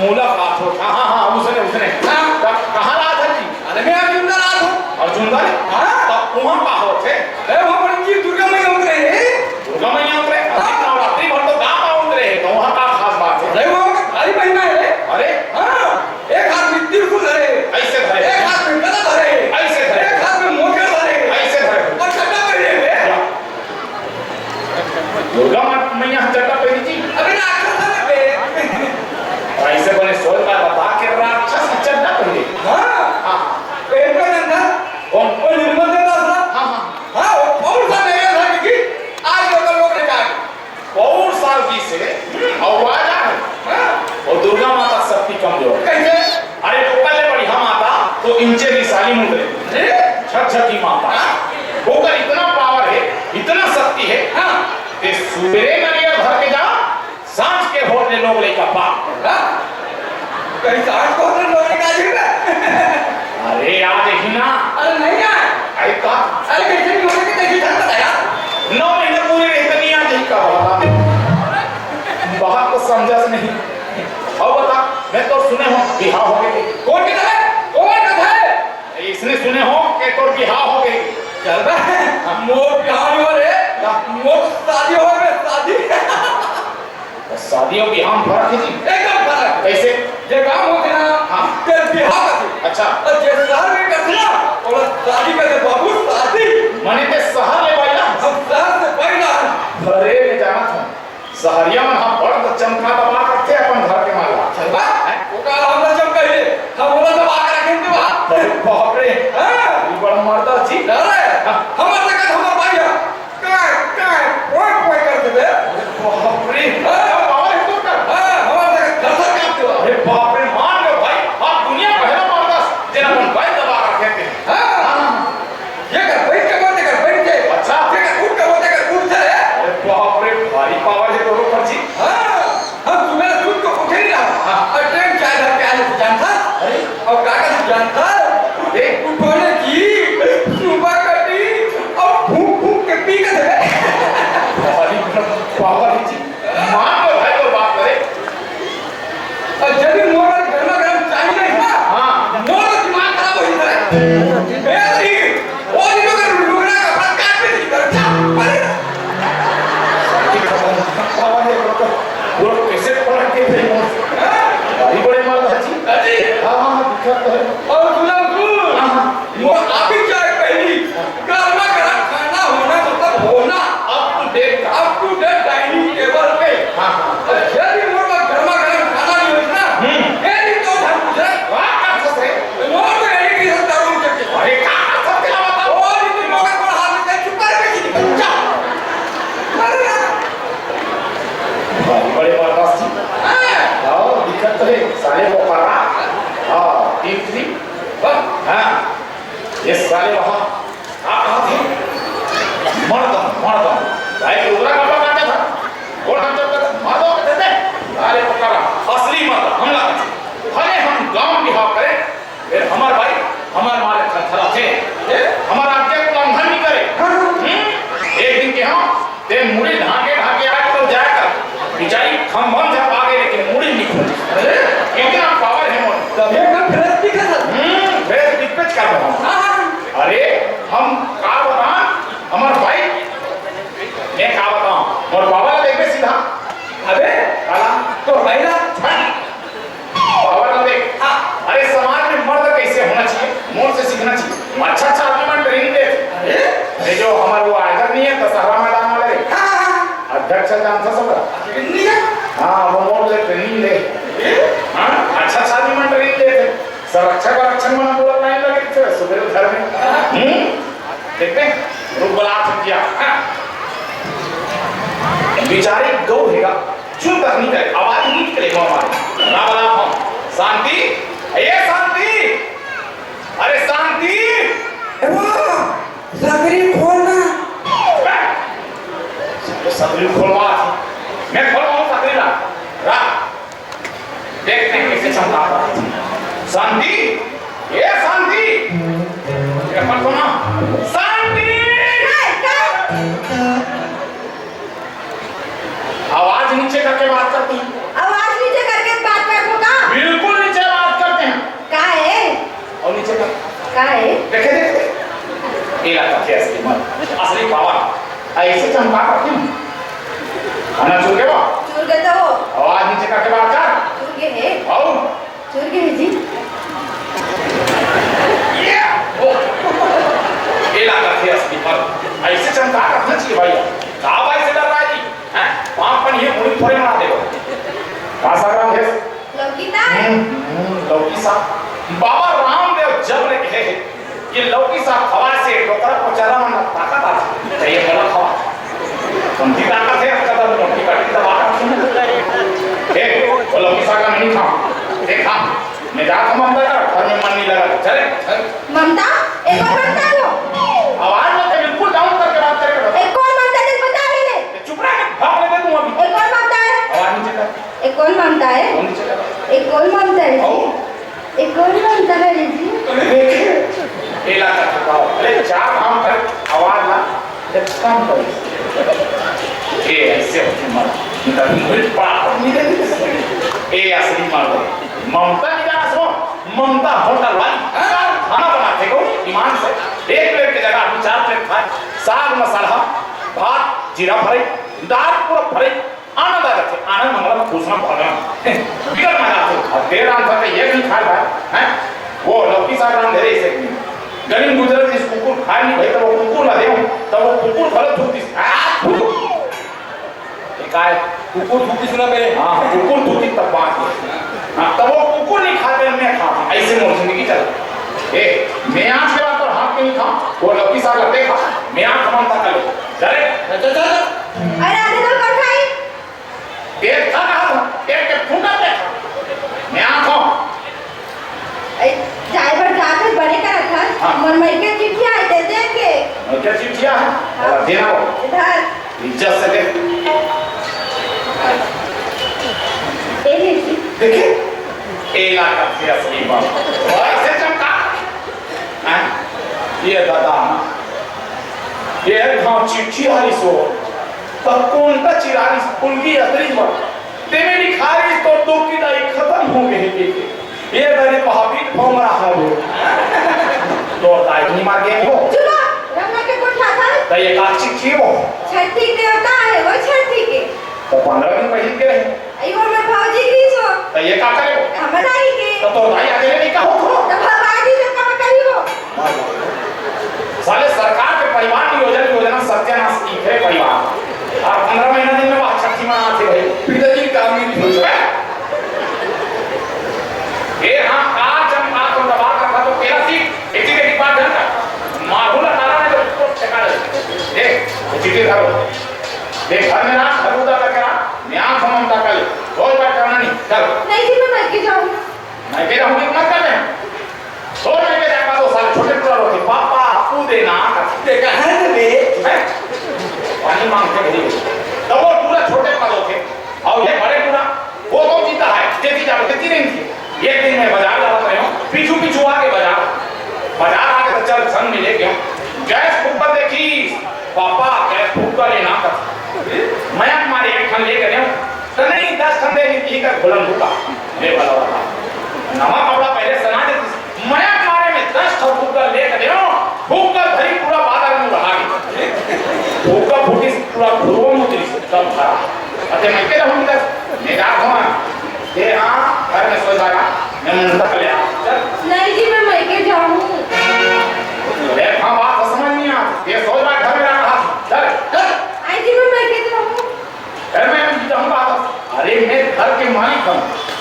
मुलाकात हो। हाँ हाँ हाँ उसने उसने कहाँ रहा था जी? अरे मैं अर्जुन का रात हूँ। अर्जुन का? हाँ तब वहाँ का हो थे? अरे वहाँ पर जी दुर्गा मैया उतरे हैं। दुर्गा मैया उतरे? नवरात्रि भर तो गाँव उतरे हैं, तो वहाँ का खास बात है? अरे वहाँ का भारी महीना है। अरे हाँ एक हाथ में त्रिशूल धरे, ऐसे धरे, एक हाथ में गदा धरे, ऐसे धरे, एक हाथ में मोटर धरे, ऐसे धरे और चट्टा पहने हुए। दुर्गा मैया चट्टा पहनी थी? अबे ना आखिर पे ऐसे बने सोच का बता के राक्षस चट्टा पहने। हाँ हाँ पेट का धंधा कौन? वो निर्मल देता था। हाँ हाँ हाँ वो बहुत सा मेरे था कि आज लोग ने कहा बहुत साल की से आवाज आ और दुर्गा माता शक्ति कमजोर कैसे? अरे लोकल ले बढ़िया माता तो इंचे विशाली मुद्रे छठी माता होकर इतना पावर है, इतना शक्ति है। हाँ कि सुबेरे नरियर भर के जा सांझ के होने लोग लेकर पाप कहीं सांझ को होने लोग ने कहा जीवा। अरे आज ही ना। अरे नहीं यार, अरे का अरे कैसे नहीं होने की देखी था बताया 9 महीने पूरे रहते नहीं आज ही का बात को समझा नहीं। और बता मैं तो सुने हो बिहार हो गए। कौन कहता है? कौन कहता है? इसने सुने हो कि तो बिहार हो गई। चल बे मोर बिहार हो रे, मोर शादी हो गए शादी। शादी और बिहार में फर्क है जी? एकदम फर्क। कैसे? जे काम होते ना हाँ तेरे बिहार का अच्छा और जे शहर में करते ना और शादी करते बाबू शादी मने ते शहर ले भाई ना हम शहर से पहला घरे में जाना था शहरिया में हम बड़ चमका दबा करते अपन घर के माला। चल बा वो का हमला चमका है हम बोला तो आकर रखें तो अरे बाप रे हां ये बड़ा मर्दा जी। अरे हमारे तक हमारा भाई है काय कोई करते बे बाप रे पावर है तो कर। हां हमारे तक घर से काटते हो। अरे बाप रे मान लो भाई आप दुनिया पहला मर्दा जेना अपन भाई दबा रखे थे। हां ये कर बैठ के बोलते कर बैठ के अच्छा ये कर उठ के बोलते कर उठ जा। अरे बाप रे भारी पावर है दोनों पर जी। हां हम सुबह दूध को उठे ही रहा और ट्रेन चाय घर पे आने से जानता। अरे और काका से जानता देख उठोने की सुबह कटी और फूक फूक के पी के दे। भारी पावर है जी। मान लो भाई तो बात करे और जब भी मोर गर्मा गर्म चाय नहीं था हाँ मोर दिमाग खराब हो जाता है। ऐसी वो जो कर लुगड़ा का प्रकाश पे नहीं कर चाप अरे पावर है तो वो कैसे पढ़ के थे भारी बड़े मर्दा जी। अरे हाँ हाँ दिक्कत है। और गुलाम वो आप ही चाय पहली गर्मा गर्म खाना होना मतलब होना up to date dining table पे। हाँ हाँ यदि मोर का गर्मा गर्म खाना नहीं होता यदि तो हम पूछे वाह कर सकते मोर तो यदि की सकता हूं कि अरे का कर सकते ना बताओ। और इतनी मोर को हाथ में चुप कर के निकल जा। अरे भारी बड़े मर्दा जी। हाँ दिक्कत तो है साले वो करा। हाँ ठीक थी हाँ ये साले वहाँ कहाँ थे? मर्दम भाई दूसरा कपड़ा काटा था और हम जब तक मर्दों के थे साले वो करा असली मर्द हमला करते भले हम गांव बिहार करें फिर हमारे भाई हमारे मारे थरथरा थे हमारा आज्ञा को उल्लंघन नहीं करे। एक दिन के हम ते मुड़ी ढाके आए तो जाकर बिचारी खम्भन जब आ गए लेकिन मुड़ी नहीं खोली। इतना पावर है मोर तब एकदम फ्रेश दिखा था। फिर डिस्पैच कर रहा हूं। अरे हम का बताएं हमारे भाई मैं का बताऊं और बाबा देख में सीधा अबे काला तो पहला बाबा ना देख। अरे समाज में मर्द कैसे होना चाहिए मोर से सीखना चाहिए। अच्छा आर्गुमेंट ट्रेनिंग दे। अरे जो हमारे वो आयोजन नहीं है दशहरा मैदान वाले अध्यक्ष जानता सब। हाँ वो मोर से ट्रेनिंग दे। हाँ अच्छा आर्गुमेंट ट्रेनिंग दे संरक्षक आरक्षण में बोला नहीं लगे थे सुबह घर में देखते रुक बला किया बेचारे गौ हैगा चुप तक नहीं करे आवाज नहीं निकलेगा हमारे ना बला हम शांति ये शांति अरे शांति सकरी खोलना सकरी खोलवा मैं खोलवाऊं सकरी ला देखते हैं कैसे चमका शांति ये शांति ये अपन सुना शांति आवाज नीचे करके बात करती आवाज नीचे करके बात कर लो का एला का केस की मत असली पावर ऐसे चमका करती हूँ खाना चुर के वो चूर गए तो आवाज नीचे करके बात कर चूर गए है आओ चूर गए है जी ये ओ एला का केस की मत ऐसे चमका रखना चाहिए भाई कहाँ भाई से डर रहा है जी हैं वहाँ पर ये मुड़ी थोड़े मार देगा कहाँ सागराम है लौकीता लौकी साहब बाबा रामदेव जब ने कहे ये लौकी साहब हवा से टोकरा को चला ना ताकत आती चाहिए गलत हवा कमती ताकत है कदम लौकी काटी दबा कर ए वो लौकी साहब का नहीं खा देखा मैं जा तो ममता का घर में मन नहीं लगा चले ममता एक और ममता दो आवाज में बिल्कुल डाउन करके बात करे एक और ममता दे बता रहे चुप रह भाग ले दे तू अभी एक और ममता है आवाज नीचे कर एक और ममता है नीचे कर एक और ममता है एक और ममता है जी देखिए एला का ठकाओ अरे चार काम कर आवाज ना जब काम कर ए ऐसे होती मर इनका मुझे पाप नहीं दे ए असली मर ममता नहीं जाना सो ममता होटल वाली खाना बनाते को ईमान से एक प्लेट की जगह हम 4 प्लेट खाए साग मसाला भात जीरा फ्राई दाल पूरा फ्राई आनंद आ जाते आनंद मतलब पूछना पड़ेगा बिगड़ मजा आते देर रात तक ये नहीं खाए भाई हैं वो लौकी साग राम धरे इसे गरीब गुजरत जिस कुकुर खाए नहीं भाई तो वो कुकुर ना देऊं तो वो कुकुर गलत होती काय कुकुर थूकी सुना मेरे हां कुकुर थूकी तब बात हां तब वो कुकुर नहीं खाते मैं खाता ऐसे मोर जिंदगी चल ए मैं आज के बाद और हाथ में नहीं खा वो लौकी साग लगते खा मैं आज कमाता कर ले चले चल अरे आधे तो कर खाई एक खा रहा एक के फूटा पे मैं आज खाऊं चाय पर जाकर बड़े का रखा हाँ। मनमई के चिट्ठी आए थे देखे और क्या चिट्ठियां है देना वो इधर इज्जत से दे देखिए एला का फेस की बात और ऐसे चमका हैं ये दादा ये गांव चिट्ठी आई सो तब कौन का चिरारी पुलगी अतरी बात ते मेरी खारिज तो दो की दाई खत्म हो गई ये मेरे भाभी भोम रहा है तो दाई नहीं मार गए हो चुप रमना के कौन था तो ये का चिट्ठी हो छठी देवता है वो छठी के तो 15 दिन पहले के रहे आई वो मैं भौजी की सो तो ये का करे हो हमारा ही के तो दाई आगे नहीं का हो तो भगवान जी का कही हो साले सरकार के परिवार योजना सत्यानाश की है परिवार और 15 महीना दिन में वह छठी मनाते भाई पिताजी काम नहीं हो ए हां आज हम बात को दबा कर तो तेरा सीट इसी के बात है ना माहौल नारा ने जो ठेका देख चिट्ठी करो देख घर में ना खरूदा का करा न्याय समझता कर रोज बात करना नहीं चल नहीं जी मैं मर के जाऊं मैं कह रहा हूं कि मत कर दे सो मैं के जाकर 2 साल छोटे पूरा रोके पापा तू देना देखा है रे पानी मांगते घरी तो वो पूरा छोटे पद होते और ये बड़े पूरा वो तो जीता है जेती जाकर कितनी नहीं थी एक दिन मैं बाजार जा रहा हूं पीछू पीछू आके बाजार आके तो चल संग मिले क्यों गैस फूक देखी पापा गैस फूक कर लेना कर मैं हमारे एक खन लेकर आऊं तो नहीं 10 खन दे दी कर खुलन हुआ ले वाला वाला नवा कपड़ा पहले सना देती मैं हमारे में 10 फूक कर लेकर आऊं फूक कर भरी पूरा बाजार में रहा फूक का फूटी पूरा घुरो मुतरी सब था अते मैं के रहूंगा मेरा घुमा ये हां घर में सो जाएगा मैं मुंडा कर लिया चल नहीं जी मैं मर के जाऊं ले हां बात समझ नहीं आती ये सो जा घर में रहा चल चल आई जी मैं मर के जाऊं घर में हम जाऊंगा अरे मैं घर के मालिक हूं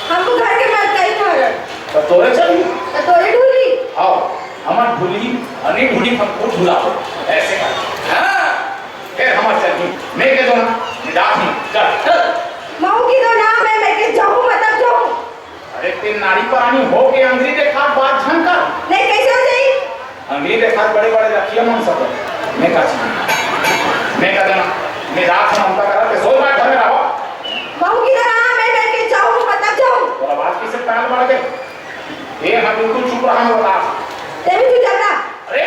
हमको घर के मालिक कहीं था तो तोरे चली तो तोरे ढूली आओ हमार ढूली अने ढूली हमको ढूला ऐसे कर हां फिर हमार चली मैं के दो ना जात नहीं चल चल माऊ की दो ना मैं लेके जाऊं मतलब जाऊं अरे तेरी नारी परानी हो के अंग्रेजी देखा बात झनका नहीं कैसे हो जाई अंग्रेजी देखा बड़े बड़े रखिए मन सब मैं का चीज मैं का देना मैं रात में हमका करा के सो बार घर में रहो माऊ की दो ना मैं लेके जाऊं मतलब जाऊं और आवाज किसे पैर बढ़ गए ये हम बिल्कुल चुप रहा हूं बता तेरी तू जाना अरे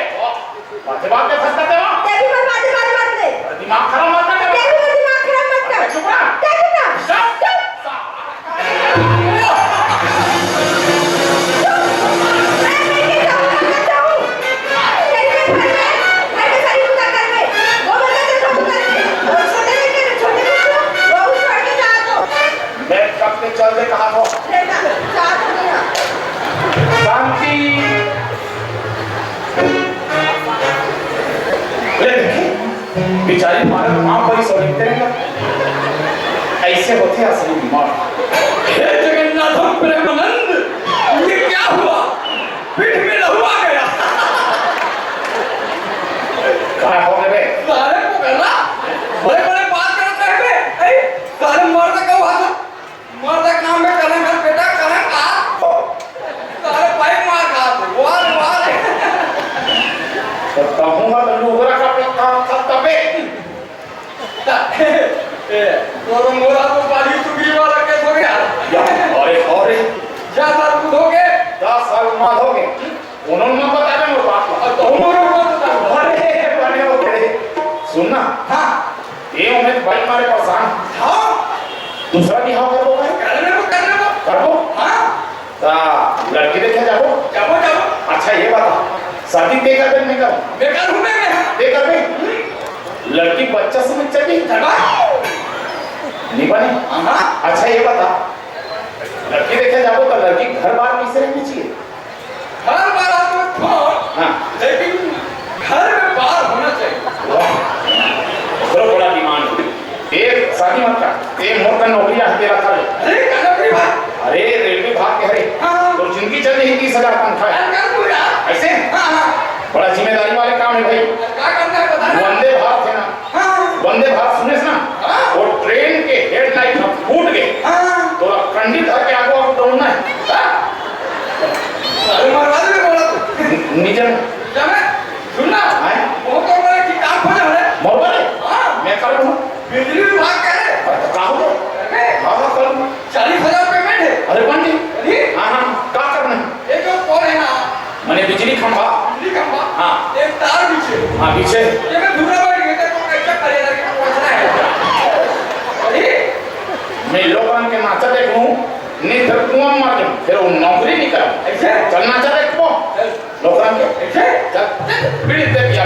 बातें बात में फंसता तेरा तेरी पर बात मत ले दिमाग खराब मत कर तेरी पर दिमाग खराब मत कर चुप रहा तेरी ना चुप मैं लेके जाऊं मतलब जाऊं तेरी पर बेचारी मारे मां पर ही सोचते रहेगा ऐसे होते असली बीमार हे जगन्नाथम प्रेमानंद, ये क्या हुआ? पीठ में लहू आ गया। कहाँ हो गए बे? सारे को करना बड़े बड़े बात करते हैं बे। ऐ सारे मर्द का भाषा, मर्द काम में करें घर बेटा करें का सारे पाइप मार खा वार वार तो कहूँगा तो लूगरा का तबे तो मोरा तो बाली चुगली वाला केस हो गया। अरे 4 साल खुद हो गए, 10 साल बाद हो गए उन्होंने बता दें वो बात और तो उन्होंने बता अरे बने हो गए सुनना हाँ ये उम्मीद भाई मारे परेशान हाँ दूसरा बिहाव कर दो भाई करने को कर दो हाँ ता लड़की देखे जाओ जाओ जाओ। अच्छा ये बता शादी दे कर नहीं कर बेकार हूँ मैं दे कर बे लड़की बच्चा समझ चली नहीं बने हाँ अच्छा ये बता लड़की देखे जाओ तो लड़की घर बार किसे रहनी चाहिए हर बार आपको फोन हाँ लेकिन घर में बाहर होना चाहिए। बड़ा बड़ा डिमांड एक शादी मत कर एक मोर का नौकरी आ तेरा था अरे कनपरी भाई अरे रेलवे भाग के हरे हाँ तो जिंदगी चल रही 30,000 तनख्वाह है कर दूँ यार ऐसे हाँ हाँ बड़ा जिम्मेदारी वाले काम है भाई क्या करना है बता ना। वंदे भारत है ना हाँ वंदे भारत सुने ना हाँ वो ट्रेन के हेडलाइट में फूट गए हाँ तो खंडित करके आगे आप दौड़ना है अरे मरवाद में बोला तू निजन जब मैं सुनना आए वो तो मेरे की काम हो जा रहा है। मोबाइल हाँ मैं कर दूं बिजली विभाग कह रहे कहा हो हाँ हाँ कर दूं 40,000 पेमेंट है। अरे बंदी अरे हाँ हाँ क्या करना है ये जो कौन है ना मैंने बिजली खंभा बिजली खंभा हाँ एक तार पीछे हाँ पीछे ये मैं दूसरा बैठ गया तो कैसा करेगा कि पहुंचना है। अरे मैं लोगों के नाचा देखूं नहीं फिर कुआं मार दूं फिर वो नौकरी नहीं करूं ऐसे चल नाचा देखो लोगों के ऐसे चल पीड़ित दे दिया